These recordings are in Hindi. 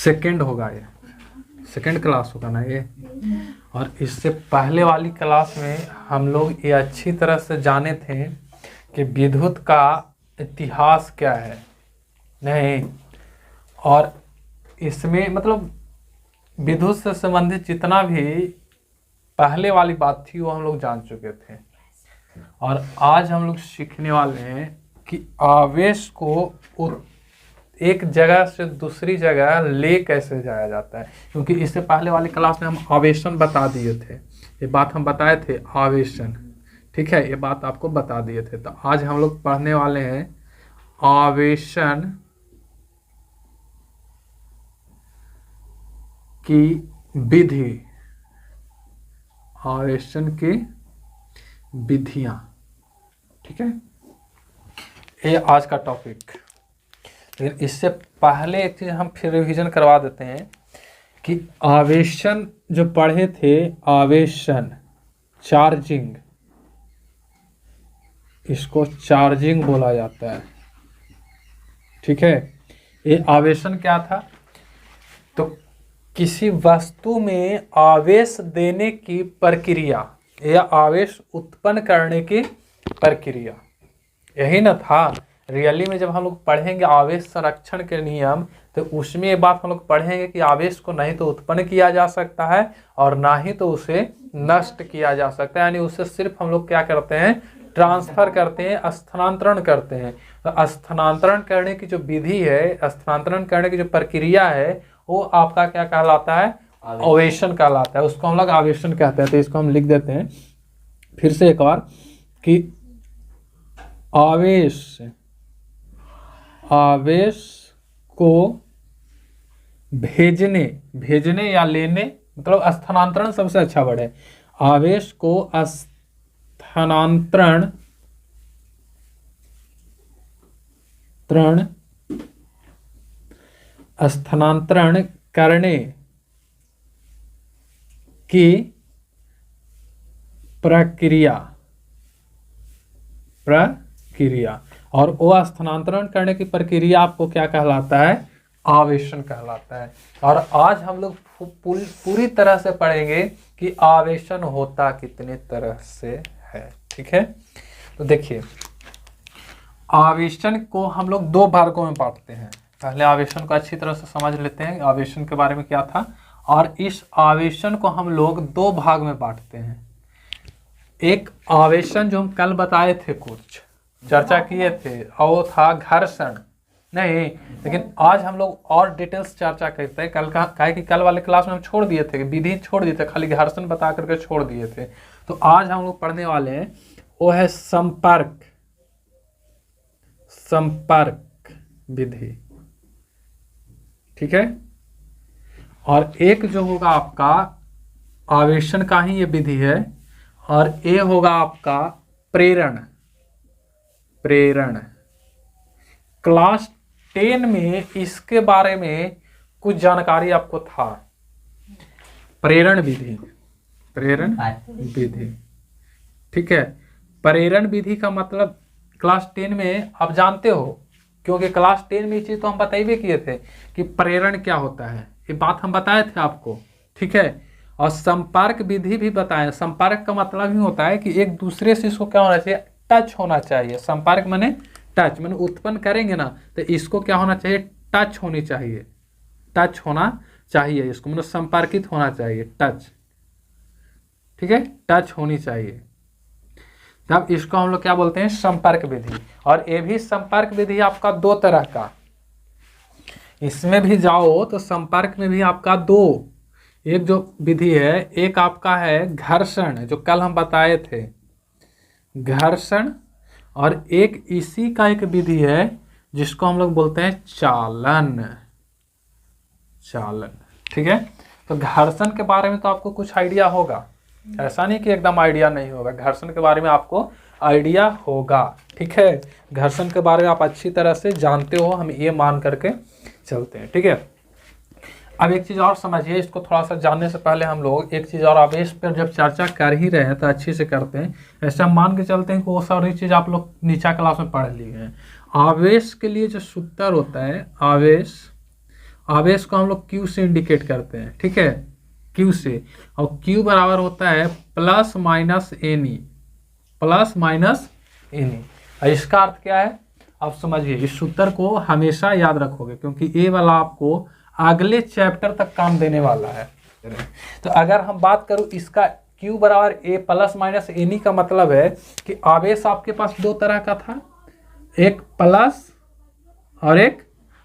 सेकंड होगा, ये सेकंड क्लास होगा ना ये। और इससे पहले वाली क्लास में हम लोग ये अच्छी तरह से जाने थे कि विद्युत का इतिहास क्या है, नहीं, और इसमें मतलब विद्युत से संबंधित जितना भी पहले वाली बात थी वो हम लोग जान चुके थे। और आज हम लोग सीखने वाले हैं कि आवेश को एक जगह से दूसरी जगह ले कैसे जाया जाता है, क्योंकि इससे पहले वाली क्लास में हम आवेशन बता दिए थे, ये बात हम बताए थे आवेशन, ठीक है, ये बात आपको बता दिए थे। तो आज हम लोग पढ़ने वाले हैं आवेशन की विधि, आवेशन की विधियां, ठीक है, ये आज का टॉपिक। लेकिन इससे पहले एक चीज हम फिर रिवीजन करवा देते हैं कि आवेशन जो पढ़े थे, आवेशन चार्जिंग, इसको चार्जिंग बोला जाता है, ठीक है। ये आवेशन क्या था, तो किसी वस्तु में आवेश देने की प्रक्रिया या आवेश उत्पन्न करने की प्रक्रिया, यही ना था। रियली में जब हम लोग पढ़ेंगे आवेश संरक्षण के नियम, तो उसमें ये बात हम लोग पढ़ेंगे कि आवेश को नहीं तो उत्पन्न किया जा सकता है और ना ही तो उसे नष्ट किया जा सकता है, यानी उसे सिर्फ हम लोग क्या करते हैं, ट्रांसफर करते हैं, स्थानांतरण करते हैं। तो स्थानांतरण करने की जो विधि है, स्थानांतरण करने की जो प्रक्रिया है, वो आपका क्या कहलाता है, आवेशन कहलाता है, उसको हम लोग आवेशन कहते हैं। तो इसको हम लिख देते हैं फिर से एक बार कि आवेश को भेजने या लेने, मतलब स्थानांतरण सबसे अच्छा वर्ड है, आवेश को स्थानांतरण करने की प्रक्रिया, और वो स्थानांतरण करने की प्रक्रिया आपको क्या कहलाता है, आवेशन कहलाता है। और आज हम लोग पूरी तरह से पढ़ेंगे कि आवेशन होता कितने तरह से है, ठीक है। तो देखिए, आवेशन को हम लोग दो भागों में बांटते हैं। पहले आवेशन को अच्छी तरह से समझ लेते हैं, आवेशन के बारे में क्या था, और इस आवेशन को हम लोग दो भाग में बांटते हैं। एक आवेशन जो हम कल बताए थे, कुछ चर्चा किए थे, और वो था घर्षण, नहीं, लेकिन आज हम लोग और डिटेल्स चर्चा करते हैं। कल का काहे कि कल वाले क्लास में हम छोड़ दिए थे, विधि छोड़ दिए थे, खाली घर्षण बता करके छोड़ दिए थे। तो आज हम लोग पढ़ने वाले हैं वो है संपर्क विधि, ठीक है। और एक जो होगा आपका आवेशन का ही ये विधि है, और ये होगा आपका प्रेरण। क्लास 10 में इसके बारे में कुछ जानकारी आपको था, प्रेरण विधि, ठीक है। प्रेरण विधि का मतलब क्लास 10 में आप जानते हो, क्योंकि क्लास 10 में ये चीज तो हम बताइए किए थे कि प्रेरण क्या होता है, ये बात हम बताए थे आपको, ठीक है। और संपर्क विधि भी बताएं। संपर्क का मतलब ही होता है कि एक दूसरे से इसको क्या होना चाहिए, टच होना चाहिए। संपर्क माने टच, माने उत्पन्न करेंगे ना, तो इसको क्या होना चाहिए, टच होनी चाहिए, टच होना चाहिए, इसको मतलब संपर्कित होना चाहिए, टच, ठीक है, टच होनी चाहिए। तब इसको हम लोग क्या बोलते हैं, संपर्क विधि। और ये भी संपर्क विधि आपका दो तरह का, इसमें भी जाओ तो संपर्क में भी आपका दो, एक जो विधि है, एक आपका है घर्षण, जो कल हम बताए थे, घर्षण, और एक इसी का एक विधि है जिसको हम लोग बोलते हैं चालन, ठीक है। तो घर्षण के बारे में तो आपको कुछ आइडिया होगा, ऐसा नहीं कि एकदम आइडिया नहीं होगा, घर्षण के बारे में आपको आइडिया होगा, ठीक है। घर्षण के बारे में आप अच्छी तरह से जानते हो, हम ये मान करके चलते हैं, ठीक है। अब एक चीज़ और समझिए, इसको थोड़ा सा जानने से पहले हम लोग एक चीज़ और, आवेश पर जब चर्चा कर ही रहे हैं तो अच्छी से करते हैं। ऐसे हम मान के चलते हैं कि वो सारी चीज़ आप लोग नीचा क्लास में पढ़ लिए हैं। आवेश के लिए जो सूत्र होता है, आवेश को हम लोग क्यू से इंडिकेट करते हैं, ठीक है, क्यू से। और क्यू बराबर होता है plus minus N E, plus minus N E. इसका अर्थ क्या है आप समझिए, इस सूत्र को हमेशा याद रखोगे क्योंकि ये वाला आपको अगले चैप्टर तक काम देने वाला है। तो अगर हम बात करूं इसका Q बराबर ए प्लस माइनस एन ई का मतलब है कि आवेश आपके पास दो तरह का था, एक प्लस और एक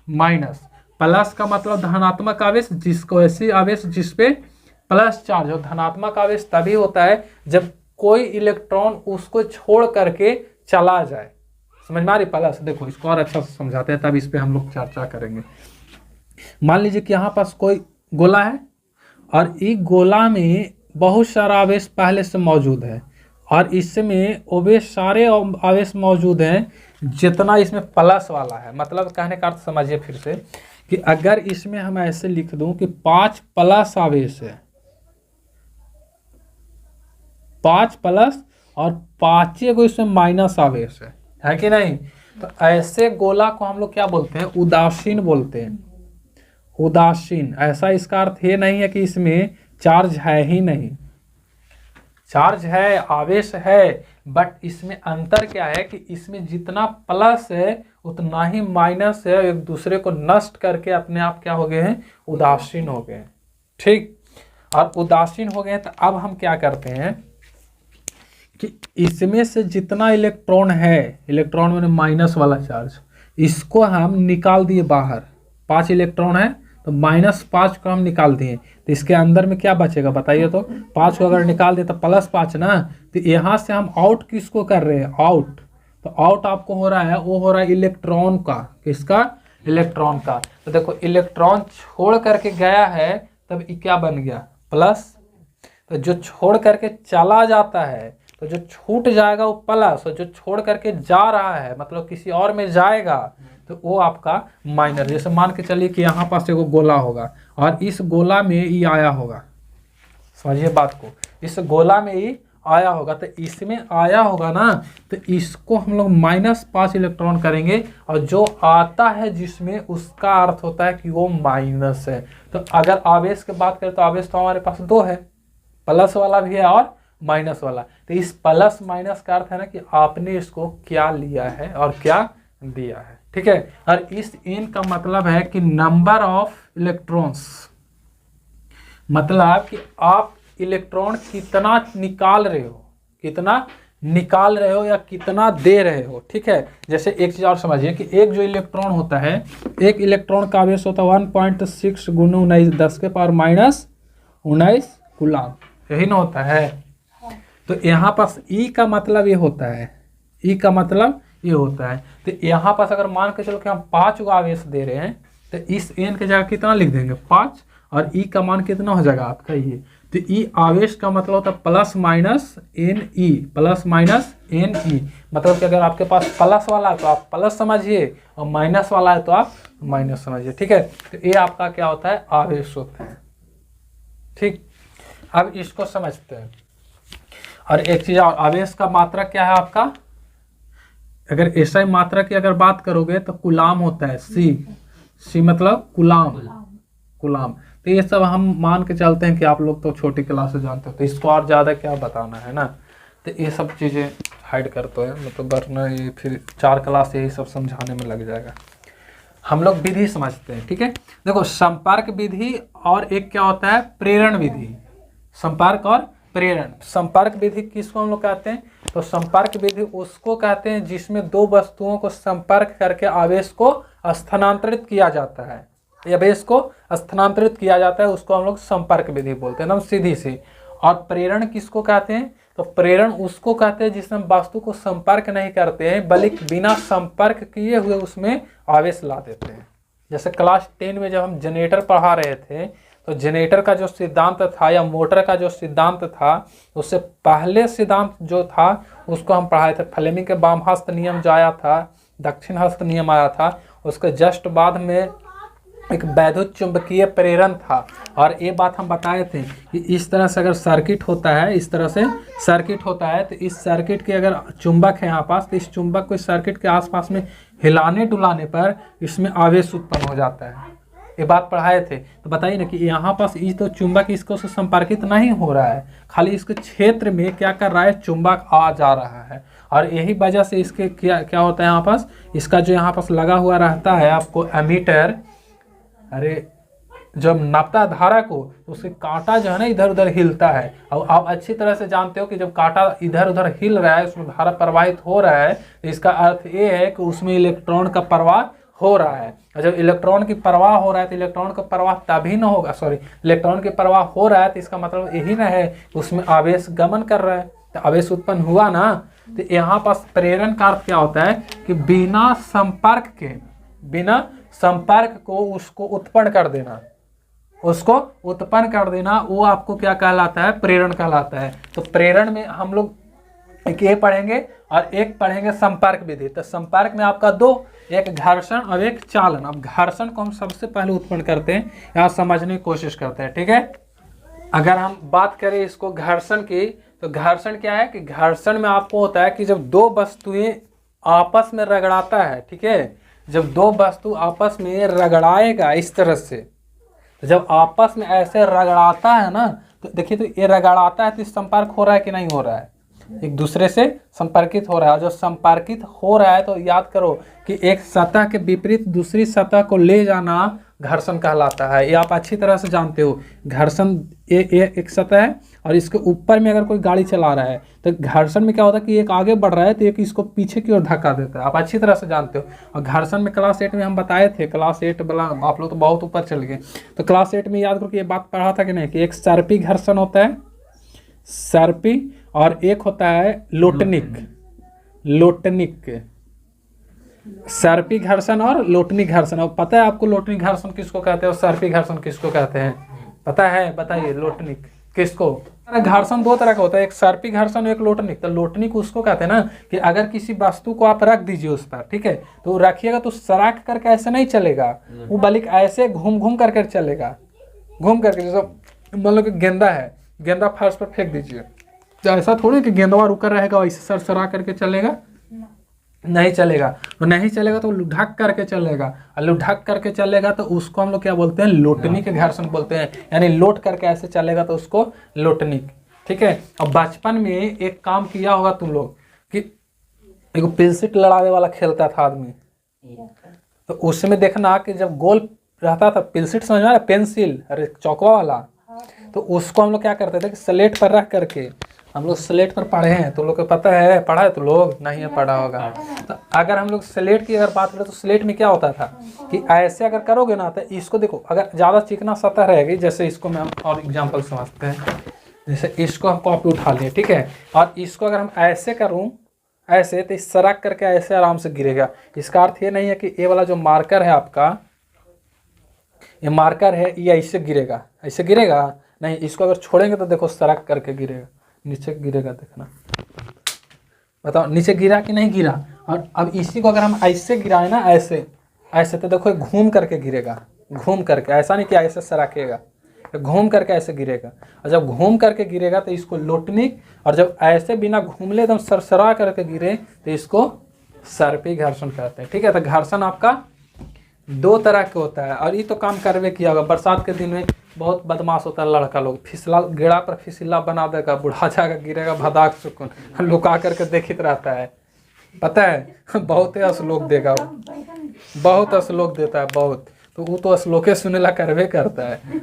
माइनस। प्लस का मतलब धनात्मक आवेश, जिसको ऐसे आवेश जिसपे प्लस चार्ज हो। धनात्मक आवेश तभी होता है जब कोई इलेक्ट्रॉन उसको छोड़ करके चला जाए। समझ में आ रही? प्लस देखो इसको और अच्छा से समझाते हैं, तब इस पे हम लोग चर्चा करेंगे। मान लीजिए कि यहाँ पास कोई गोला है और इस गोला में बहुत सारा आवेश पहले से मौजूद है और इसमें वो सारे आवेश मौजूद हैं जितना इसमें प्लस वाला है। मतलब कहने का अर्थ समझिए फिर से कि अगर इसमें हम ऐसे लिख दूं कि 5 प्लस आवेश है, 5 प्लस और 5 को इसमें माइनस आवेश है कि नहीं? तो ऐसे गोला को हम लोग क्या बोलते हैं? उदासीन बोलते हैं। उदासीन। ऐसा इसका अर्थ ये नहीं है कि इसमें चार्ज है ही नहीं, चार्ज है, आवेश है, बट इसमें अंतर क्या है कि इसमें जितना प्लस है उतना ही माइनस है, एक दूसरे को नष्ट करके अपने आप क्या हो गए हैं? उदासीन हो गए। ठीक, और उदासीन हो गए तो अब हम क्या करते हैं कि इसमें से जितना इलेक्ट्रॉन है, इलेक्ट्रॉन में माइनस वाला चार्ज, इसको हम निकाल दिए बाहर। 5 इलेक्ट्रॉन है तो -5 को हम निकाल दिए, तो इसके अंदर में क्या बचेगा बताइए? तो 5 को अगर निकाल दिए तो +5 ना, तो यहाँ से हम आउट किसको कर रहे हैं? आउट। तो आउट आपको हो रहा है, वो हो रहा है इलेक्ट्रॉन का। किसका? इलेक्ट्रॉन का। तो देखो इलेक्ट्रॉन छोड़ करके गया है तब ये क्या बन गया? प्लस। तो जो छोड़ करके चला जाता है तो जो छूट जाएगा वो प्लस, और जो छोड़ करके जा रहा है मतलब किसी और में जाएगा तो वो आपका माइनस। जैसे मान के चलिए कि यहाँ पास एगो गोला होगा और इस गोला में ये आया होगा, समझिए बात को, इस गोला में ये आया होगा तो इसमें आया होगा ना, तो इसको हम लोग -5 इलेक्ट्रॉन करेंगे और जो आता है जिसमें उसका अर्थ होता है कि वो माइनस है। तो अगर आवेश की बात करें तो आवेश तो हमारे पास 2 है, प्लस वाला भी है और माइनस वाला। तो इस प्लस माइनस का अर्थ है ना कि आपने इसको क्या लिया है और क्या दिया है, ठीक है। और इस n का मतलब है कि नंबर ऑफ इलेक्ट्रॉन्स, मतलब कि आप इलेक्ट्रॉन कितना निकाल रहे हो, कितना निकाल रहे हो या कितना दे रहे हो, ठीक है। जैसे एक चीज और समझिए कि एक जो इलेक्ट्रॉन होता है, एक इलेक्ट्रॉन का आवेश होता है 1.6 × 10⁻⁹ कूलाम, यही ना होता है। तो यहाँ पास E का मतलब ये होता है, E का मतलब ये होता है। तो यहाँ पास अगर मान के चलो कि हम 5 को आवेश दे रहे हैं तो इस n के जगह कितना लिख देंगे? 5, और E का मान कितना हो जाएगा आपका ये? तो E आवेश का मतलब होता है +-NE, +-NE। मतलब कि अगर आपके पास प्लस वाला है तो आप प्लस समझिए और माइनस वाला है तो आप माइनस समझिए, ठीक है। तो ये आपका क्या होता है? आवेश होता है, ठीक। अब इसको समझते हैं। और एक चीज और, आवेश का मात्रा क्या है आपका? अगर ऐसा ही मात्रा की अगर बात करोगे तो कूलाम होता है, C मतलब कूलाम, कूलाम। तो ये सब हम मान के चलते हैं कि आप लोग तो छोटी क्लास से जानते हो, तो इसको और ज़्यादा क्या बताना है ना। तो ये सब चीज़ें हाइड करते हैं, मतलब वरना ये फिर 4 क्लास यही सब समझाने में लग जाएगा। हम लोग विधि समझते हैं, ठीक है। देखो संपर्क विधि और एक क्या होता है? प्रेरण विधि। संपर्क और प्रेरण। संपर्क विधि किसको हम लोग कहते हैं? तो संपर्क विधि उसको कहते हैं जिसमें 2 वस्तुओं को संपर्क करके आवेश को स्थानांतरित किया जाता है, आवेश को स्थानांतरित किया जाता है, उसको हम लोग संपर्क विधि बोलते हैं ना, सीधी सी। और प्रेरण किसको कहते हैं? तो प्रेरण उसको कहते हैं जिसमें वस्तु को संपर्क नहीं करते हैं बल्कि बिना संपर्क किए हुए उसमें आवेश ला देते हैं। जैसे क्लास 10 में जब हम जनरेटर पढ़ा रहे थे तो जनरेटर का जो सिद्धांत था या मोटर का जो सिद्धांत था, उससे पहले सिद्धांत जो था उसको हम पढ़ाए थे। फ्लेमिंग के वाम हस्त नियम जो आया था, दक्षिण हस्त नियम आया था, उसके जस्ट बाद में एक वैद्युत चुंबकीय प्रेरण था। और ये बात हम बताए थे कि इस तरह से अगर सर्किट होता है, इस तरह से सर्किट होता है, तो इस सर्किट के अगर चुंबक है यहाँ पास, तो इस चुंबक को इस सर्किट के आसपास में हिलाने डुलाने पर इसमें आवेश उत्पन्न हो जाता है। ये बात पढ़ाए थे। तो बताइए ना कि यहाँ पास ये तो चुंबक इसको से संपर्कित नहीं हो रहा है, खाली इसके क्षेत्र में क्या कर रहा है, चुंबक आ जा रहा है। और यही वजह से इसके क्या क्या होता है, यहाँ पास इसका जो यहाँ पास लगा हुआ रहता है आपको एमीटर, अरे जब नापता है धारा को तो उसके कांटा जो है ना इधर उधर हिलता है। और आप अच्छी तरह से जानते हो कि जब कांटा इधर उधर हिल रहा है उसमें धारा प्रवाहित हो रहा है, तो इसका अर्थ ये है कि उसमें इलेक्ट्रॉन का प्रवाह हो रहा है। और जब इलेक्ट्रॉन की प्रवाह हो रहा है तो इलेक्ट्रॉन का प्रवाह तभी ना होगा, इलेक्ट्रॉन की प्रवाह हो रहा है तो इसका मतलब यही ना है कि उसमें आवेश गमन कर रहा है, तो आवेश उत्पन्न हुआ ना। तो यहाँ पास प्रेरण का अर्थ क्या होता है कि बिना संपर्क को उसको उत्पन्न कर देना, वो आपको क्या कहलाता है, प्रेरण कहलाता है। तो प्रेरण में हम लोग एक ये पढ़ेंगे और एक पढ़ेंगे संपर्क विधि। तो संपर्क में आपका दो, एक घर्षण और एक चालन। अब घर्षण को हम सबसे पहले उत्पन्न करते हैं, यहाँ समझने की कोशिश करते हैं, ठीक है। अगर हम बात करें इसको घर्षण की, तो घर्षण क्या है कि घर्षण में आपको होता है कि जब दो वस्तुएं आपस में रगड़ाता है, ठीक है, जब दो वस्तु आपस में रगड़ाएगा इस तरह से, तो जब आपस में ऐसे रगड़ाता है ना, तो देखिए तो ये रगड़ाता है तो संपर्क हो रहा है कि नहीं हो रहा है, एक दूसरे से संपर्कित हो रहा है। और जब संपर्कित हो रहा है तो याद करो कि एक सतह के विपरीत दूसरी सतह को ले जाना घर्षण कहलाता है। ये आप अच्छी तरह से जानते हो। घर्षण ये एक सतह है और इसके ऊपर में अगर कोई गाड़ी चला रहा है तो घर्षण में क्या होता है कि एक आगे बढ़ रहा है तो एक इसको पीछे की ओर धक्का देता है, आप अच्छी तरह से जानते हो। और घर्षण में क्लास 8 में हम बताए थे, क्लास 8 वाला आप लोग तो बहुत ऊपर चल गए। तो क्लास 8 में याद करो कि ये बात पढ़ा था कि नहीं, कि एक सर्पी घर्षण होता है, सर्पी, और एक होता है लोटनिक। सर्पी घर्षण और लोटनिक घर्षण। अब पता है आपको लोटनिक घर्षण किसको कहते हैं और सर्पी घर्षण किसको कहते हैं, पता है? बताइए लोटनिक किसको। घर्षण दो तरह का होता है, एक सर्पी घर्षण और एक लोटनिक। तो लोटनिक उसको कहते हैं ना कि अगर किसी वस्तु को आप रख दीजिए उस पर, ठीक है, तो रखिएगा तो सराख करके ऐसे नहीं चलेगा, वो बल्कि ऐसे घूम घूम करके चलेगा, घूम करके। जैसे मान लो कि गेंदा है, गेंदा फर्श पर फेंक दीजिए तो ऐसा थोड़ी कि गेंदवा रुका रहेगा वैसे सरसरा करके चलेगा, नहीं चलेगा। तो नहीं चलेगा तो लुढ़क करके चलेगा, और लुढ़क करके चलेगा तो उसको हम लोग क्या बोलते हैं, लोटनिक घर्षण बोलते हैं। यानी लोट करके ऐसे चलेगा तो उसको लोटनिक, ठीक है। और बचपन में एक काम किया होगा तुम लोग कि एक पेंसिल लड़ावे वाला खेलता था आदमी, तो उसमें देखना कि जब गोल रहता था पेंसिल, समझ में आ रहा, पेंसिल, अरे चौकवा वाला, तो उसको हम लोग क्या करते थे कि स्लेट पर रख करके, हम लोग स्लेट पर पढ़े हैं तो लोग को पता है, पढ़ा है तो लोग नहीं है पढ़ा होगा। तो अगर हम लोग स्लेट की अगर बात करें तो स्लेट में क्या होता था कि ऐसे अगर करोगे ना तो इसको देखो, अगर ज़्यादा चिकना सतह रहेगी, जैसे इसको मैं हम और एग्जांपल समझते हैं, जैसे इसको हम कॉपी उठा लिए, ठीक है, और इसको अगर हम ऐसे करूँ ऐसे, तो इस सराक करके ऐसे आराम से गिरेगा। इसका अर्थ ये नहीं है कि ये वाला जो मार्कर है आपका, ये मार्कर है, ये ऐसे गिरेगा, ऐसे गिरेगा नहीं, इसको अगर छोड़ेंगे तो देखो सराक करके गिरेगा, नीचे गिरेगा, देखना, बताओ नीचे गिरा कि नहीं गिरा। और अब इसी को अगर हम ऐसे गिराए ना, ऐसे ऐसे, तो देखो घूम करके गिरेगा, घूम करके, ऐसा नहीं कि ऐसे सराकेगा, घूम करके ऐसे गिरेगा। और जब घूम करके गिरेगा तो इसको लोटनिक, और जब ऐसे बिना घूमले एकदम सरसरा करके गिरे तो इसको सर्पी घर्षण कहते हैं, ठीक है। तो घर्षण आपका दो तरह के होता है, और ये तो काम करवे किया होगा। बरसात के दिन में बहुत बदमाश होता है लड़का लोग, फिसला गेड़ा पर फिसला बना देगा, बुढ़ा जाएगा, गिरेगा, भदाक सुकून लुका करके देखित रहता है, पता है बहुत श्लोक देगा, बहुत श्लोक देता है, बहुत। तो वो तो श्लोके सुनेला करवे करता है,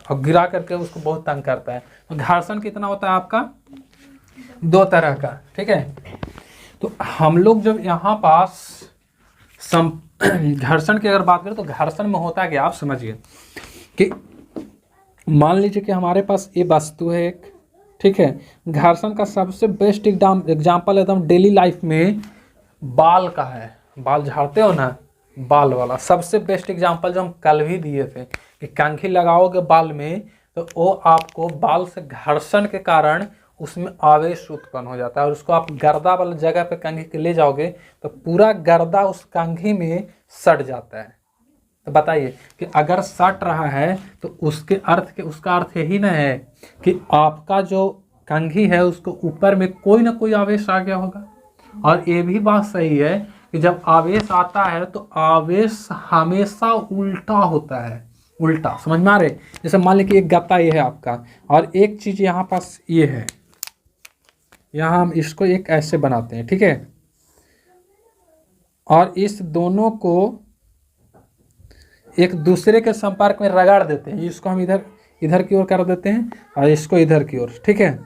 और गिरा करके उसको बहुत तंग करता है। तो घर्षण कितना होता है आपका, दो तरह का, ठीक है। तो हम लोग जब यहाँ पास घर्षण की अगर बात करें तो घर्षण में होता है कि आप समझिए कि मान लीजिए कि हमारे पास ये वस्तु है एक, ठीक है। घर्षण का सबसे बेस्ट एग्जाम्पल एकदम डेली लाइफ में बाल का है, बाल झाड़ते हो ना, बाल वाला सबसे बेस्ट एग्जाम्पल जो हम कल भी दिए थे कि कंघी लगाओगे बाल में तो वो आपको बाल से घर्षण के कारण उसमें आवेश उत्पन्न हो जाता है, और उसको आप गर्दा वाला जगह पे कंघी के ले जाओगे तो पूरा गर्दा उस कंघी में सट जाता है। तो बताइए कि अगर सट रहा है तो उसका अर्थ यही ना है कि आपका जो कंघी है उसको ऊपर में कोई ना कोई आवेश आ गया होगा। और ये भी बात सही है कि जब आवेश आता है तो आवेश हमेशा उल्टा होता है, उल्टा। समझ में आ रहे? जैसे मान लीजिए एक गत्ता ये है आपका और एक चीज यहाँ पास ये है, यहाँ हम इसको एक ऐसे बनाते हैं, ठीक है, और इस दोनों को एक दूसरे के संपर्क में रगड़ देते हैं। इसको हम इधर इधर की ओर कर देते हैं और इसको इधर की ओर, ठीक है,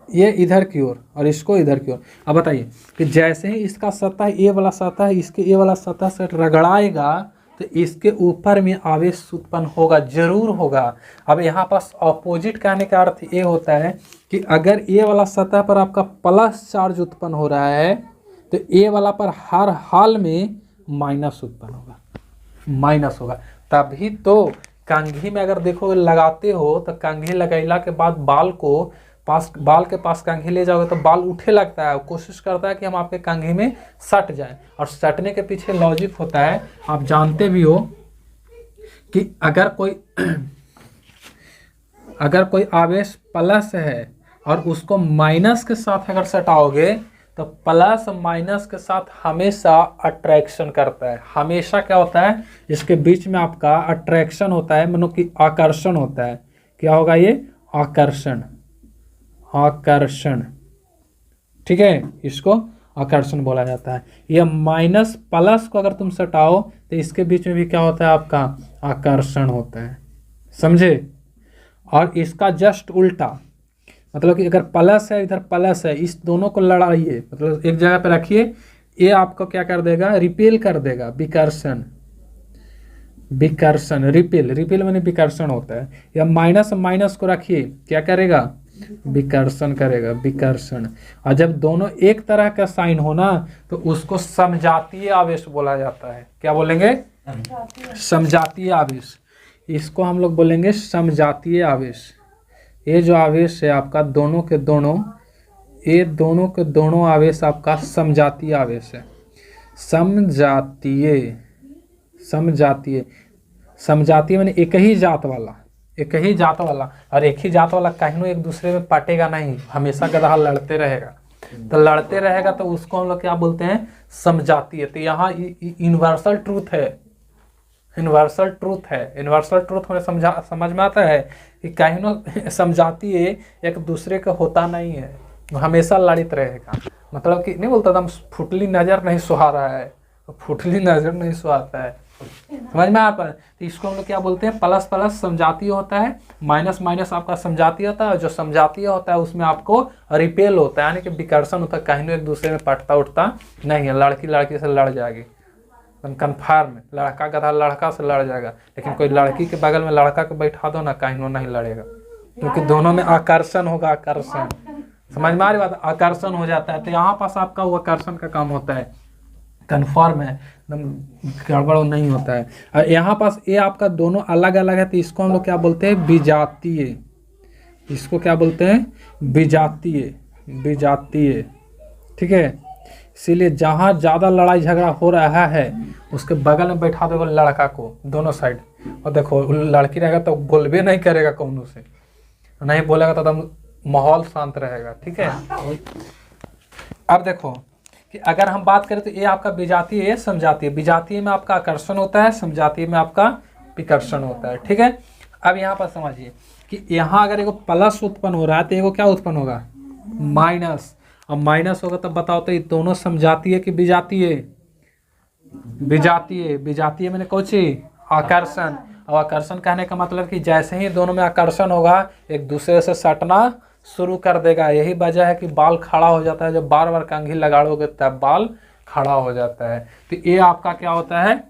ये इधर की ओर और इसको इधर की ओर। अब बताइए कि जैसे ही इसका सतह ए वाला सतह इसके ए वाला सतह से रगड़ाएगा तो इसके ऊपर में आवेश उत्पन्न होगा, जरूर होगा। अब यहाँ पास ऑपोजिट कहने का अर्थ ये होता है कि अगर ए वाला सतह पर आपका प्लस चार्ज उत्पन्न हो रहा है तो ए वाला पर हर हाल में माइनस उत्पन्न होगा, माइनस होगा। तभी तो कंघी में अगर देखो लगाते हो तो कंघी लगैला के बाद बाल के पास कंघी ले जाओगे तो बाल उठे लगता है, कोशिश करता है कि हम आपके कंघी में सट जाए। और सटने के पीछे लॉजिक होता है, आप जानते भी हो कि अगर कोई आवेश प्लस है और उसको माइनस के साथ अगर सटाओगे तो प्लस माइनस के साथ हमेशा अट्रैक्शन करता है। हमेशा क्या होता है, इसके बीच में आपका अट्रैक्शन होता है, मानो कि आकर्षण होता है। क्या होगा ये? आकर्षण, आकर्षण, ठीक है, इसको आकर्षण बोला जाता है। यह माइनस प्लस को अगर तुम सटाओ तो इसके बीच में भी क्या होता है आपका? आकर्षण होता है, समझे? और इसका जस्ट उल्टा, मतलब कि अगर प्लस है इधर प्लस है, इस दोनों को लड़ाइए, मतलब एक जगह पे रखिए, ये आपको क्या कर देगा? रिपेल कर देगा, विकर्षण, विकर्षण, रिपेल, रिपेल माने विकर्षण होता है। या माइनस माइनस को रखिए, क्या करेगा? विकर्षण करेगा, विकर्षण। और जब दोनों एक तरह का साइन हो ना तो उसको समजातीय आवेश बोला जाता है। क्या बोलेंगे? समजातीय आवेश। इसको हम लोग बोलेंगे समजातीय आवेश। ये जो आवेश है आपका दोनों के दोनों, ये दोनों के दोनों आवेश आपका समजातीय आवेश है। समजातीय, समजातीय, समजातीय माने एक ही जात वाला, एक ही जात वाला। और एक ही जात वाला कहीं एक दूसरे में पटेगा नहीं, हमेशा गधा लड़ते रहेगा। तो लड़ते रहेगा तो उसको हम लोग क्या बोलते हैं? समजातीय। तो यहाँ यूनिवर्सल ट्रूथ है, यूनिवर्सल ट्रूथ है। यूनिवर्सल ट्रूथ हमें समझ में आता है कि कहीं समझाती है एक दूसरे का होता नहीं है, हमेशा लड़ित रहेगा। मतलब कि नहीं बोलता था हम फुटली नजर नहीं सुहा रहा है, फुटली नजर नहीं सुहाता है। समझ में आता है? तो इसको हम लोग क्या बोलते हैं? प्लस प्लस समझाती होता है, माइनस माइनस आपका समझाती होता है। जो समझाती होता है उसमें आपको रिपेल होता है, यानी कि विकर्षण होता है, कहीं एक दूसरे में पटता उठता नहीं है। लड़की लड़की से लड़ जाएगी कन्फर्म, लड़का गधा लड़का से लड़ जाएगा। लेकिन कोई लड़की के बगल में लड़का को बैठा दो ना, कहीं नहीं लड़ेगा, क्योंकि दोनों में आकर्षण होगा, आकर्षण। समझ में आ रही बात? आकर्षण हो जाता है। तो यहाँ पास आपका वो आकर्षण का काम होता है, कन्फर्म है, एकदम गड़बड़ नहीं होता है। और यहाँ पास ये आपका दोनों अलग अलग है, तो इसको हम लोग क्या बोलते हैं? विजातीय। इसको क्या बोलते हैं? विजातीय, विजातीय, ठीक है। इसीलिए जहाँ ज़्यादा लड़ाई झगड़ा हो रहा है उसके बगल में बैठा दो लड़का को दोनों साइड, और देखो लड़की रहेगा तो बोलबे नहीं करेगा कौनों से, नहीं बोलेगा तो एकदम माहौल शांत रहेगा, ठीक है। अब देखो कि अगर हम बात करें तो ये आपका विजातीय है, समजातीय। विजातीय में आपका आकर्षण होता है, समजातीय में आपका विकर्षण होता है, ठीक है। अब यहाँ पर समझिए कि यहाँ अगर एगो प्लस उत्पन्न हो रहा है तो एगो क्या उत्पन्न होगा? माइनस। अब माइनस होगा तब बताओ तो ये दोनों समजातीय कि विजातीय? विजातीय। विजातीय मैंने कौची? आकर्षण। अब आकर्षण कहने का मतलब कि जैसे ही दोनों में आकर्षण होगा एक दूसरे से सटना शुरू कर देगा। यही वजह है कि बाल खड़ा हो जाता है, जब बार बार कंघी लगाड़ोगे तब बाल खड़ा हो जाता है। तो ये आपका क्या होता है?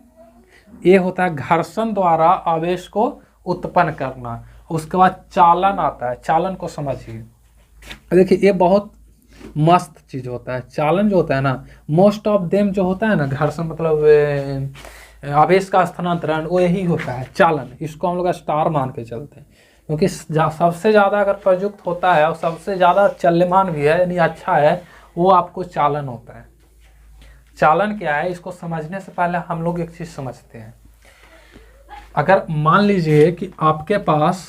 ये होता है घर्षण द्वारा आवेश को उत्पन्न करना। उसके बाद चालन आता है, चालन को समझिए। देखिए ये बहुत मस्त चीज होता है। चालन जो होता है ना, मोस्ट ऑफ देम जो होता है ना, घर्षण मतलब आवेश का स्थानांतरण, वो यही होता है चालन। इसको हम लोग स्टार मान के चलते हैं, क्योंकि सबसे ज़्यादा अगर प्रयुक्त होता है और सबसे ज़्यादा चल्यमान भी है, यानी अच्छा है, वो आपको चालन होता है। चालन क्या है, इसको समझने से पहले हम लोग एक चीज़ समझते हैं। अगर मान लीजिए कि आपके पास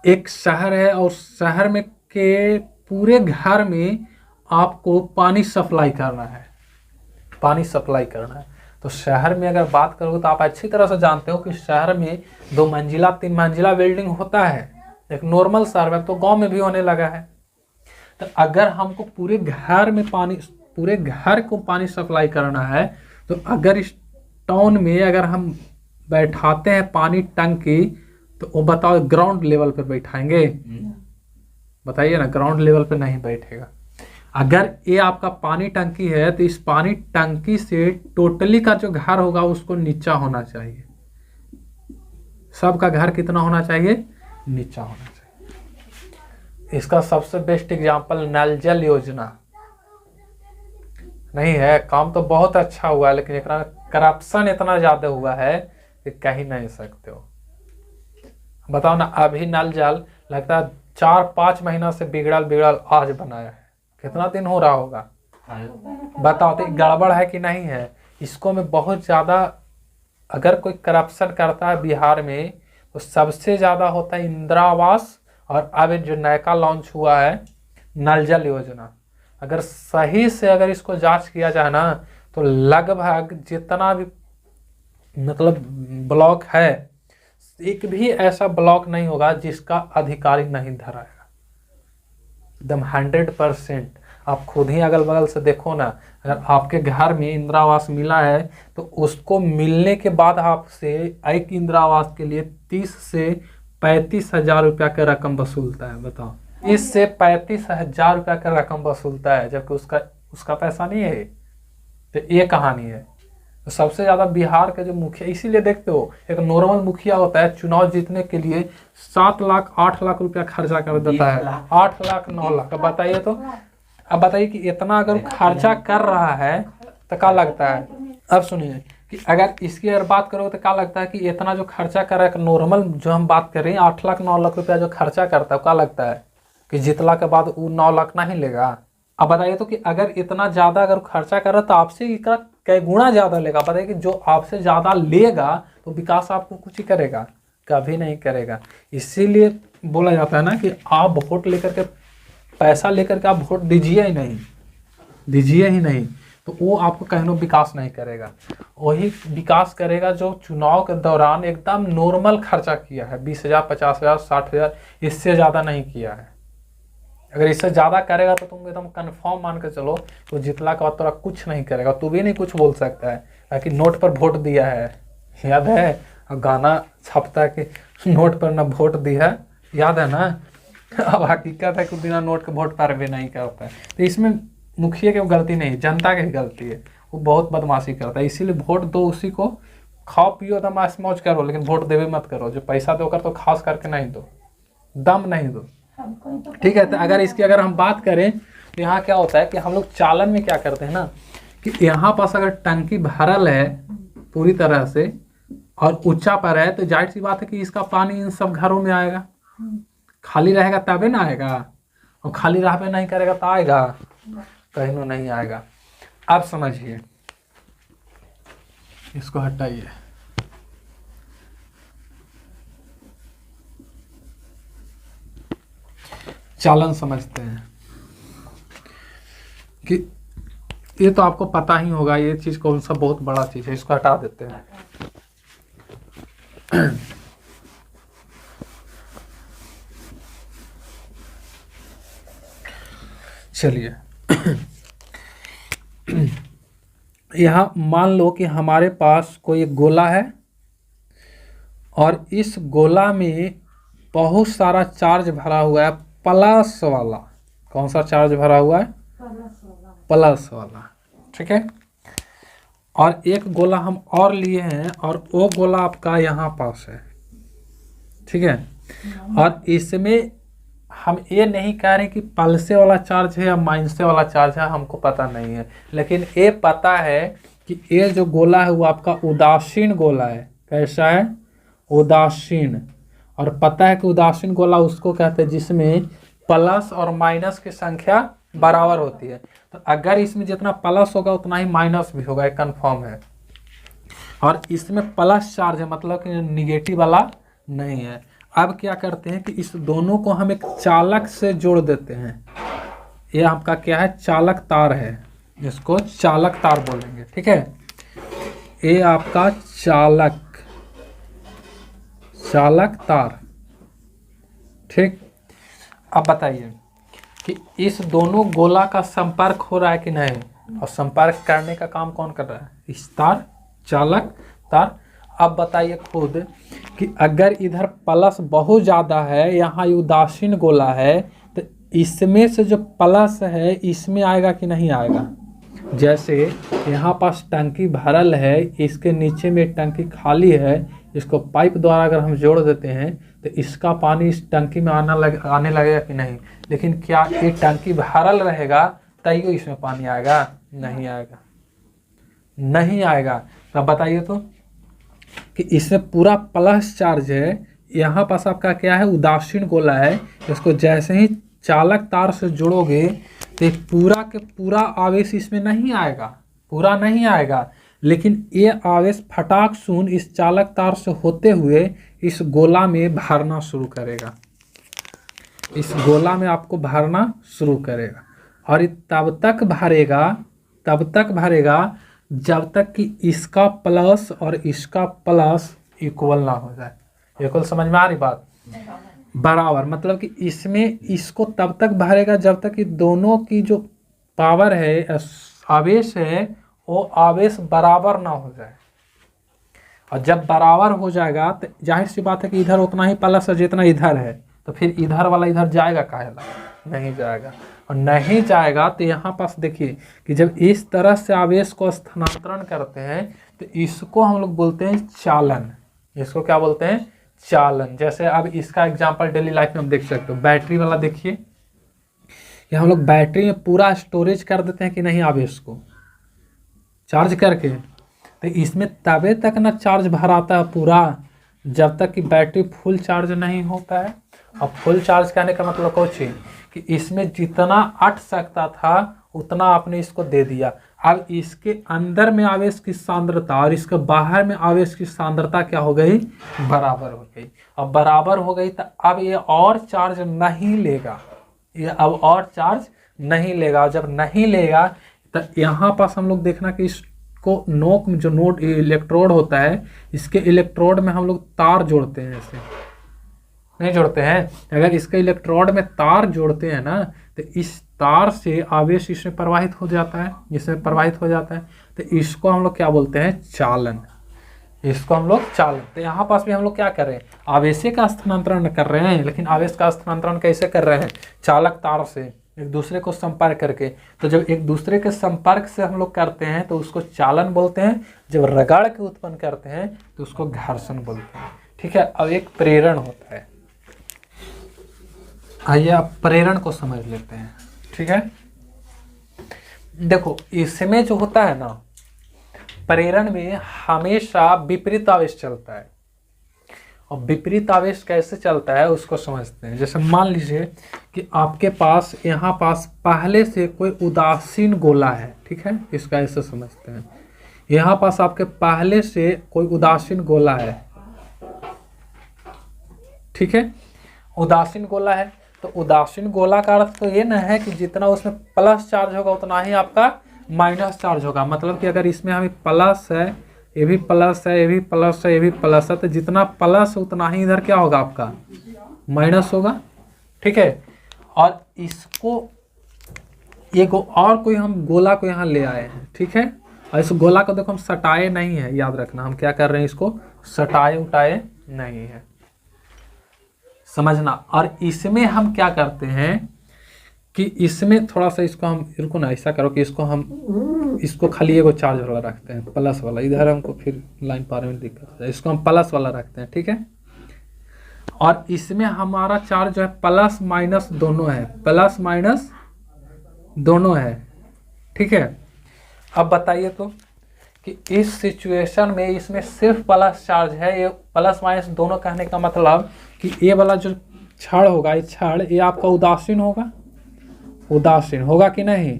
एक शहर है और शहर में के पूरे घर में आपको पानी सप्लाई करना है, पानी सप्लाई करना है। तो शहर में अगर बात करोगे तो आप अच्छी तरह से जानते हो कि शहर में 2 मंजिला 3 मंजिला बिल्डिंग होता है, एक नॉर्मल शहर में, तो गांव में भी होने लगा है। तो अगर हमको पूरे घर में पानी, पूरे घर को पानी सप्लाई करना है, तो अगर इस टाउन में अगर हम बैठाते हैं पानी टंकी, तो वो बताओ ग्राउंड लेवल पर बैठाएंगे? बताइए ना, ग्राउंड लेवल पे नहीं बैठेगा। अगर ये आपका पानी टंकी है तो इस पानी टंकी से टोटली का जो घर होगा उसको नीचा होना चाहिए। सबका घर कितना होना चाहिए? नीचा होना चाहिए। इसका सबसे बेस्ट एग्जांपल नल जल योजना नहीं है। काम तो बहुत अच्छा हुआ है, लेकिन एक करप्शन इतना ज्यादा हुआ है कि कह नहीं सकते हो। बताओ ना, अभी नल जल लगता है 4-5 महीना से बिगड़ल आज बनाया है। कितना दिन हो रहा होगा? बताओ तो गड़बड़ है कि नहीं है? इसको में बहुत ज्यादा, अगर कोई करप्शन करता है बिहार में तो सबसे ज्यादा होता है इंदिरा आवास, और अब जो नया लॉन्च हुआ है नल जल योजना। अगर सही से अगर इसको जांच किया जाए ना, तो लगभग जितना भी मतलब ब्लॉक है, एक भी ऐसा ब्लॉक नहीं होगा जिसका अधिकारी नहीं धराएगा। एकदम 100%। आप खुद ही अगल बगल से देखो ना, अगर आपके घर में इंदिरा आवास मिला है तो उसको मिलने के बाद आपसे एक इंदिरा आवास के लिए 30 से 35 हजार रुपया का रकम वसूलता है। बताओ, 30 से 35 हजार रुपया का रकम वसूलता है, जबकि उसका पैसा नहीं है। तो ये कहानी है। तो सबसे ज्यादा बिहार के जो मुखिया, इसीलिए देखते हो एक नॉर्मल मुखिया होता है, चुनाव जीतने के लिए 7 लाख 8 लाख रुपया खर्चा कर देता है। 8 लाख 9 लाख। अब बताइए तो, अब बताइए कि इतना अगर खर्चा कर रहा है तो क्या लगता है? अब सुनिए कि अगर इसकी अगर बात करोगे तो क्या लगता है कि इतना जो खर्चा कर रहा है, नॉर्मल जो हम बात कर रहे हैं 8 लाख 9 लाख रुपया जो खर्चा करता है, क्या लगता है कि जितला के बाद वो 9 लाख नहीं लेगा? अब बताइए तो कि अगर इतना ज्यादा अगर खर्चा कर रहा है तो आपसे कई गुना ज्यादा लेगा। बताइए कि जो आपसे ज्यादा लेगा तो विकास आपको कुछ ही करेगा? कभी नहीं करेगा। इसीलिए बोला जाता है ना कि आप वोट लेकर के, पैसा लेकर के आप वोट दीजिए ही नहीं, तो वो आपको कहीं विकास नहीं करेगा। वही विकास करेगा जो चुनाव के दौरान एकदम नॉर्मल खर्चा किया है, 20,000 50,000 60,000, इससे ज्यादा नहीं किया है। अगर इससे ज्यादा करेगा तो तुम एकदम कंफर्म मान के चलो तो जितला के बाद तोरा कुछ नहीं करेगा। तू भी नहीं कुछ बोल सकता है, ताकि नोट पर वोट दिया है, याद है? और गाना छपता है कि नोट पर ना वोट दिया, याद है ना? अब हकीकत है कुछ दिन नोट के वोट पर भी नहीं करता है। तो इसमें मुखिया की गलती नहीं, जनता की गलती है। वो बहुत बदमाशी करता है। इसीलिए वोट दो उसी को, खाओ पियो तो मास मौज करो, लेकिन वोट देवे मत करो। जो पैसा दोकर तो खास करके नहीं दो, दम नहीं दो। ठीक है। तो अगर इसकी अगर हम बात करें तो यहाँ क्या होता है कि हम लोग चालन में क्या करते हैं ना, कि यहाँ पास अगर टंकी भरल है पूरी तरह से और ऊंचा पर है, तो जाहिर सी बात है कि इसका पानी इन सब घरों में आएगा। खाली रहेगा तबे ना आएगा, और खाली राह पे नहीं करेगा तो आएगा? कहीं नहीं आएगा। अब समझिए, इसको हटाइए। चालन समझते हैं कि ये तो आपको पता ही होगा, ये चीज कौन सा बहुत बड़ा चीज है। इसको हटा देते हैं। चलिए, यहाँ मान लो कि हमारे पास कोई एक गोला है और इस गोला में बहुत सारा चार्ज भरा हुआ है, प्लस वाला। कौन सा चार्ज भरा हुआ है? प्लस वाला। ठीक है। और एक गोला हम और लिए हैं, और वो गोला आपका यहाँ पास है। ठीक है। और इसमें हम ये नहीं कह रहे कि प्लस वाला चार्ज है या माइनस वाला चार्ज है, हमको पता नहीं है। लेकिन ये पता है कि ये जो गोला है वो आपका उदासीन गोला है। कैसा है? उदासीन। और पता है कि उदासीन गोला उसको कहते हैं जिसमें प्लस और माइनस की संख्या बराबर होती है। तो अगर इसमें जितना प्लस होगा उतना ही माइनस भी होगा, कंफर्म है। और इसमें प्लस चार्ज है, मतलब कि निगेटिव वाला नहीं है। अब क्या करते हैं कि इस दोनों को हम एक चालक से जोड़ देते हैं। ये आपका क्या है, चालक तार है, इसको चालक तार बोलेंगे, ठीक है। ये आपका चालक तार, ठीक। अब बताइए कि इस दोनों गोला का संपर्क हो रहा है कि नहीं, और संपर्क करने का काम कौन कर रहा है, इस तार, चालक तार। अब बताइए खुद कि अगर इधर प्लस बहुत ज़्यादा है, यहाँ उदासीन गोला है, तो इसमें से जो प्लस है इसमें आएगा कि नहीं आएगा। जैसे यहाँ पास टंकी भरल है, इसके नीचे में टंकी खाली है, इसको पाइप द्वारा अगर हम जोड़ देते हैं तो इसका पानी इस टंकी में आने लगेगा कि नहीं। लेकिन क्या ये टंकी भरल रहेगा तैयो इसमें पानी आएगा, नहीं आएगा, नहीं आएगा। तो बताइए तो कि इसमें पूरा प्लस चार्ज है, यहाँ पास आपका क्या है, उदासीन गोला है, इसको जैसे ही चालक तार से जोड़ोगे तो पूरा के पूरा आवेश इसमें नहीं आएगा, पूरा नहीं आएगा, लेकिन ये आवेश फटाक सुन इस चालक तार से होते हुए इस गोला में भरना शुरू करेगा, इस गोला में आपको भरना शुरू करेगा। और ये तब तक भरेगा जब तक कि इसका प्लस और इसका प्लस इक्वल ना हो जाए। इक्वल समझ में आ रही बात, बराबर, मतलब कि इसमें इसको तब तक भरेगा जब तक कि दोनों की जो पावर है, आवेश है, वो आवेश बराबर ना हो जाए। और जब बराबर हो जाएगा तो जाहिर सी बात है कि इधर उतना ही प्लस है जितना इधर है, तो फिर इधर वाला इधर जाएगा काहेला, नहीं जाएगा। और नहीं जाएगा तो यहाँ पास देखिए कि जब इस तरह से आवेश को स्थानांतरण करते हैं तो इसको हम लोग बोलते हैं चालन। इसको क्या बोलते हैं, चालन। जैसे अब इसका एग्जांपल डेली लाइफ में हम देख सकते हो, बैटरी वाला देखिए कि हम लोग बैटरी में पूरा स्टोरेज कर देते हैं कि नहीं, आवेश को चार्ज करके, तो इसमें तबे तक ना चार्ज भराता है पूरा जब तक कि बैटरी फुल चार्ज नहीं होता है। अब फुल चार्ज करने का मतलब कुछ है कि इसमें जितना अट सकता था उतना आपने इसको दे दिया। अब इसके अंदर में आवेश की सांद्रता और इसके बाहर में आवेश की सांद्रता क्या हो गई, बराबर हो गई। अब बराबर हो गई तो अब ये और चार्ज नहीं लेगा, ये अब और चार्ज नहीं लेगा। जब नहीं लेगा तो यहाँ पास हम लोग देखना कि इसको नोक में जो नोड इलेक्ट्रोड होता है, इसके इलेक्ट्रोड में हम लोग तार जोड़ते हैं, ऐसे नहीं जोड़ते हैं। अगर इसके इलेक्ट्रोड में तार जोड़ते हैं ना तो इस तार से आवेश इसमें प्रवाहित हो जाता है, इसमें प्रवाहित हो जाता है, तो इसको हम लोग क्या बोलते हैं, चालन। इसको हम लोग चालन। तो यहाँ पास भी हम लोग क्या कर रहे हैं, आवेश का स्थानांतरण कर रहे हैं, लेकिन आवेश का स्थानांतरण कैसे कर रहे हैं, चालक तार से एक दूसरे को संपर्क करके। तो जब एक दूसरे के संपर्क से हम लोग करते हैं तो उसको चालन बोलते हैं, जब रगड़ के उत्पन्न करते हैं तो उसको घर्षण बोलते हैं, ठीक है। अब एक प्रेरण होता है, आइए आप प्रेरण को समझ लेते हैं, ठीक है। देखो इसमें जो होता है ना, प्रेरण में हमेशा विपरीत आवेश चलता है। और विपरीत आवेश कैसे चलता है उसको समझते हैं। जैसे मान लीजिए कि आपके पास यहाँ पास पहले से कोई उदासीन गोला है, ठीक है, इसका ऐसे समझते हैं। यहाँ पास आपके पहले से कोई उदासीन गोला है, ठीक है, उदासीन गोला है। तो उदासीन गोला का अर्थ तो ये ना है कि जितना उसमें प्लस चार्ज होगा उतना ही आपका माइनस चार्ज होगा। मतलब कि अगर इसमें हमें प्लस है, ये भी प्लस है, ये भी प्लस है, ये भी प्लस है, तो जितना प्लस उतना ही इधर क्या होगा, आपका माइनस होगा, ठीक है। और इसको एक और कोई हम गोला को यहाँ ले आए हैं, ठीक है। और इस गोला को देखो हम सटाए नहीं है, याद रखना, हम क्या कर रहे हैं, इसको सटाए उटाए नहीं है, समझना। और इसमें हम क्या करते हैं कि इसमें थोड़ा सा इसको हम, रुको ना, ऐसा करो कि इसको खाली एगो चार्ज वाला रखते हैं, प्लस वाला। इधर हमको फिर लाइन पार में दिक्कत है, इसको हम प्लस वाला रखते हैं, ठीक है। और इसमें हमारा चार्ज जो है प्लस माइनस दोनों है, प्लस माइनस दोनों है, ठीक है। अब बताइए तो कि इस सिचुएशन में इसमें सिर्फ प्लस चार्ज है, ये प्लस माइनस दोनों कहने का मतलब कि ये वाला जो क्षण होगा, ये क्षण ये आपका उदासीन होगा, उदासीन होगा कि नहीं।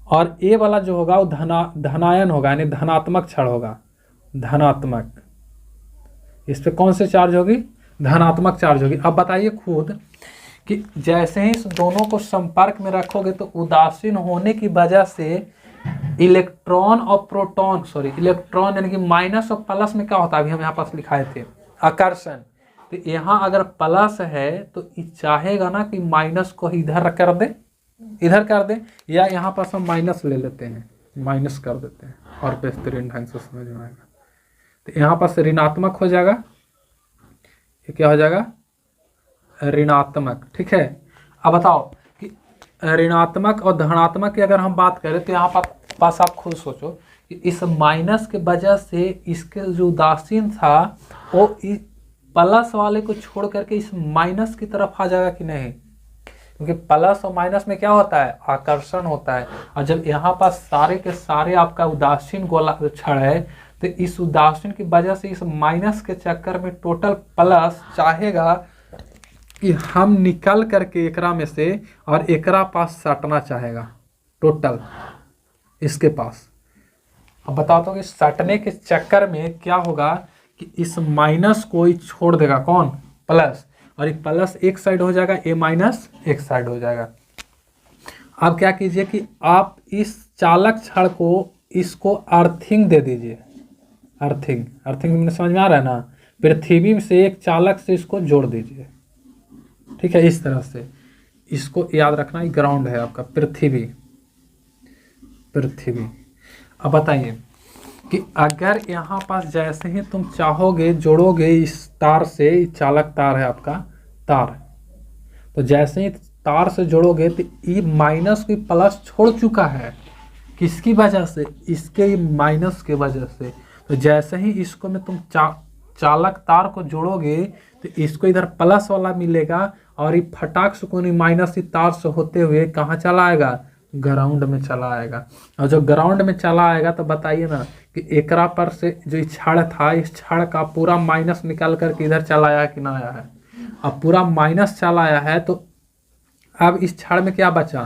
और ये वाला जो होगा वो धनायन होगा, यानी धनात्मक क्षण होगा, धनात्मक। इस पे कौन से चार्ज होगी, धनात्मक चार्ज होगी। अब बताइए खुद कि जैसे ही इस दोनों को संपर्क में रखोगे तो उदासीन होने की वजह से इलेक्ट्रॉन और प्रोटॉन, इलेक्ट्रॉन यानी कि माइनस और प्लस में क्या होता है, अभी हम यहाँ पास लिखाए थे आकर्षण। तो यहाँ अगर प्लस है तो चाहेगा ना कि माइनस को इधर कर दे, या यहाँ पास हम माइनस ले लेते हैं, माइनस कर देते हैं और बेहतरीन ढंग से समझ में आएगा। तो यहाँ पास ऋणात्मक हो जाएगा, ये क्या हो जाएगा, ऋणात्मक। ठीक है, अब बताओ कि ऋणात्मक और धनात्मक की अगर हम बात करें तो यहाँ पास आप खुद सोचो कि इस माइनस के वजह से इसके जो उदासीन था वो इस प्लस वाले को छोड़ करके इस माइनस की तरफ आ जाएगा कि नहीं, क्योंकि प्लस और माइनस में क्या होता है, आकर्षण होता है। और जब यहाँ पास सारे के सारे आपका उदासीन गोला क्षण है तो इस उदासीन की वजह से इस माइनस के चक्कर में टोटल प्लस चाहेगा कि हम निकल करके एकरा में से और एकरा पास सटना चाहेगा टोटल इसके पास। अब बताओ तो कि सटने के चक्कर में क्या होगा कि इस माइनस को ही छोड़ देगा कौन, प्लस, और एक प्लस एक साइड हो जाएगा, ए माइनस एक साइड हो जाएगा। अब क्या कीजिए कि आप इस चालक छड़ को इसको अर्थिंग दे दीजिए, अर्थिंग में समझ में आ रहा है ना, पृथ्वी से एक चालक से इसको जोड़ दीजिए। ठीक है, इस तरह से इसको याद रखना, ये ग्राउंड है आपका पृथ्वी। अब बताइए कि अगर यहाँ पास जैसे ही तुम चाहोगे जोड़ोगे इस तार से, चालक तार है आपका तार, तो जैसे ही तार से जोड़ोगे तो ये माइनस की प्लस छोड़ चुका है, किसकी वजह से, इसके माइनस के वजह से। तो जैसे ही इसको में तुम चालक तार को जोड़ोगे तो इसको इधर प्लस वाला मिलेगा और ये फटाक से कोई माइनस की तार से होते हुए कहाँ चला आएगा, ग्राउंड में चला आएगा। और जो ग्राउंड में चला आएगा तो बताइए ना कि एकरा पर से जो छड़ था, इस छड़ का पूरा माइनस निकाल करके इधर चला आया कि ना आया है। अब पूरा माइनस चला आया है तो अब इस छड़ में क्या बचा,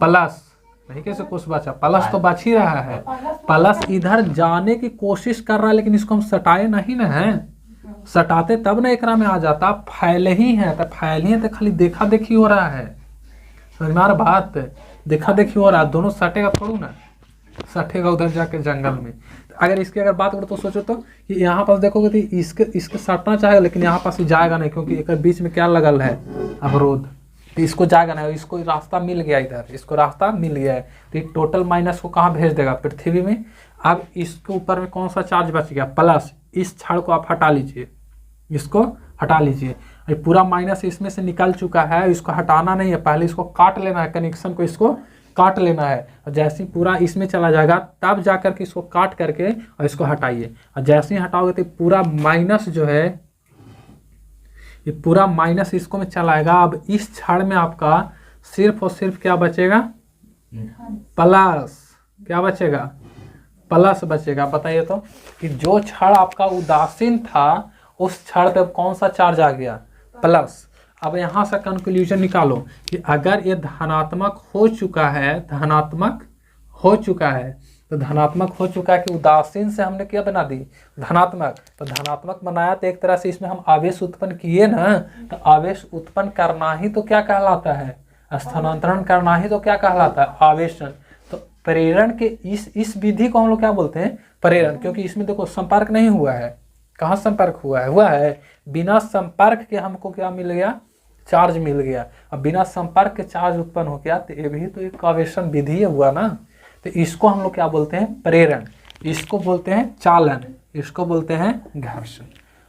प्लस, नहीं कैसे कुछ बचा, प्लस तो बच ही रहा है। प्लस इधर जाने की कोशिश कर रहा है लेकिन इसको हम सटाए नहीं ना है, सटाते तब ना एकरा में आ जाता। फैले ही है तो खाली देखा देखी हो रहा है, समझ में आ रहा बात, देखा देखी हो रहा है, दोनों सटेगा थोड़ू ना, सटेगा उधर जाके जंगल में। अगर इसकी अगर बात करो तो सोचो तो कि यहाँ पास देखोगे तो इसके सटना चाहेगा लेकिन यहाँ पास जाएगा नहीं, क्योंकि एक बीच में क्या लगल है, अवरोध, तो इसको जाएगा नहीं। इसको रास्ता मिल गया, इधर इसको रास्ता मिल गया है तो ये टोटल माइनस को कहाँ भेज देगा, पृथ्वी में। अब इसके ऊपर में कौन सा चार्ज बच गया, प्लस। इस छड़ को आप हटा लीजिए, इसको हटा लीजिए, पूरा माइनस इसमें से निकल चुका है, इसको हटाना नहीं है, पहले इसको काट लेना है, कनेक्शन को इसको काट लेना है। और जैसे ही पूरा इसमें चला जाएगा तब जाकर के इसको काट करके और इसको हटाइए। और जैसे ही हटाओगे तो पूरा माइनस जो है, ये पूरा माइनस इसको में चलाएगा। अब इस छड़ में आपका सिर्फ और सिर्फ क्या बचेगा, प्लस। क्या बचेगा, प्लस बचेगा। बताइए तो कि जो छड़ आपका उदासीन था उस छड़ पे कौन सा चार्ज आ गया, प्लस। अब यहाँ से कंक्लूजन निकालो कि अगर ये धनात्मक हो चुका है, तो धनात्मक हो चुका है कि उदासीन से हमने क्या बना दी, धनात्मक। तो धनात्मक बनाया तो एक तरह से इसमें हम आवेश उत्पन्न किए ना, तो आवेश उत्पन्न करना ही तो क्या कहलाता है, स्थानांतरण करना ही तो क्या कहलाता है, आवेशन। तो प्रेरण के इस विधि को हम लोग क्या बोलते हैं, प्रेरण, क्योंकि इसमें देखो संपर्क नहीं हुआ है। कहाँ संपर्क हुआ है बिना संपर्क के हमको क्या मिल गया, चार्ज मिल गया। अब बिना संपर्क के चार्ज उत्पन्न हो गया तो ये भी तो एक आवेशन विधि हुआ ना। तो इसको हम लोग क्या बोलते हैं, प्रेरण, इसको बोलते हैं चालन, इसको बोलते हैं घर्षण।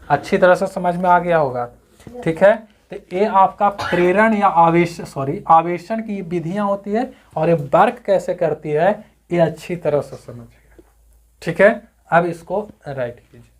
अच्छी तरह से समझ में आ गया होगा, ठीक है। तो ये आपका प्रेरण या आवेशन की विधियां होती है और ये वर्क कैसे करती है ये अच्छी तरह से समझिएगा, ठीक है। अब इसको राइट कीजिए।